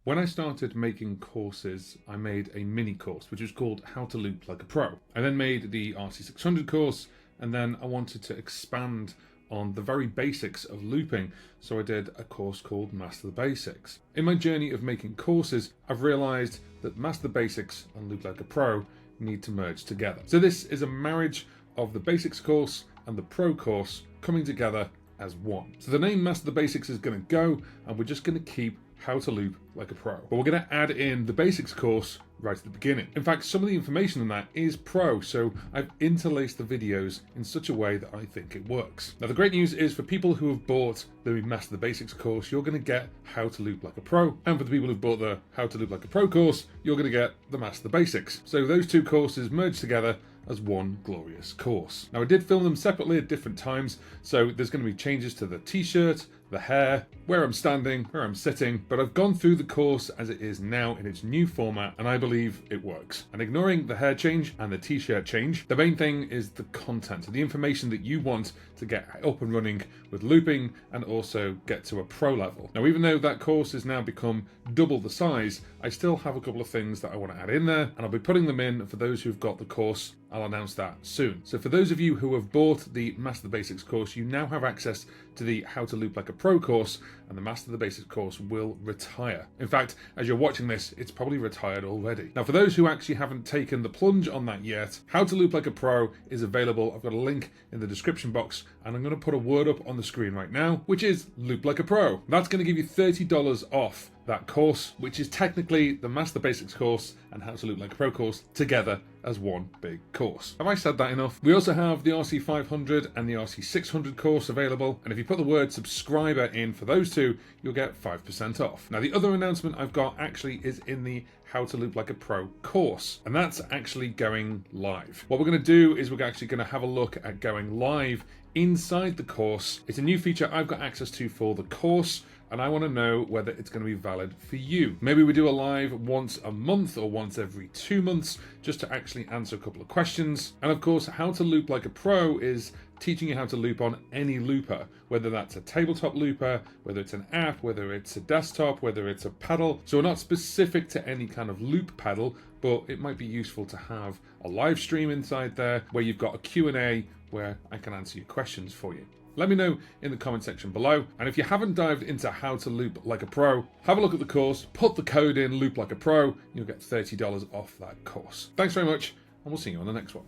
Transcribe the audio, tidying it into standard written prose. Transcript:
When I started making courses, I made a mini course, which was called How to Loop Like a Pro. I then made the RC600 course, and then I wanted to expand on the very basics of looping, so I did a course called Master the Basics. In my journey of making courses, I've realized that Master the Basics and Loop Like a Pro need to merge together. So this is a marriage of the Basics course and the Pro course coming together as one. So the name Master the Basics is going to go, and we're just going to keep How to Loop Like a Pro. But we're going to add in the Basics course right at the beginning. In fact, some of the information in that is Pro, so I've interlaced the videos in such a way that I think it works. Now, the great news is for people who have bought the Master the Basics course, you're going to get How to Loop Like a Pro. And for the people who've bought the How to Loop Like a Pro course, you're going to get the Master the Basics. So those two courses merge together as one glorious course. Now, I did film them separately at different times, so there's going to be changes to the t-shirt, the hair, where I'm standing, where I'm sitting, but I've gone through the course as it is now in its new format, and I believe it works. And ignoring the hair change and the t-shirt change, the main thing is the content, the information that you want to get up and running with looping and also get to a pro level. Now, even though that course has now become double the size, I still have a couple of things that I want to add in there, and I'll be putting them in for those who've got the course. I'll announce that soon. So for those of you who have bought the Master the Basics course, you now have access to the How to Loop Like a Pro course, and the Master the Basics course will retire. In fact, as you're watching this, it's probably retired already. Now, for those who actually haven't taken the plunge on that yet, How to Loop Like a Pro is available. I've got a link in the description box, and I'm going to put a word up on the screen right now, which is Loop Like a Pro. That's going to give you $30 off that course, which is technically the Master Basics course and How to Loop Like a Pro course together as one big course. Have I said that enough? We also have the RC500 and the RC600 course available, and if you put the word subscriber in for those two, you'll get 5% off. Now, the other announcement I've got actually is in the How to Loop Like a Pro course, and that's actually going live. What we're going to do is we're actually going to have a look at going live inside the course. It's a new feature I've got access to for the course, and I want to know whether it's going to be valid for you. Maybe we do a live once a month or once every 2 months just to actually answer a couple of questions. And of course, How to Loop Like a Pro is teaching you how to loop on any looper, whether that's a tabletop looper, whether it's an app, whether it's a desktop, whether it's a pedal. So we're not specific to any kind of loop pedal, but it might be useful to have a live stream inside there where you've got a Q&A where I can answer your questions for you. Let me know in the comment section below. And if you haven't dived into How to Loop Like a Pro, have a look at the course, put the code in Loop Like a Pro, you'll get $30 off that course. Thanks very much, and we'll see you on the next one.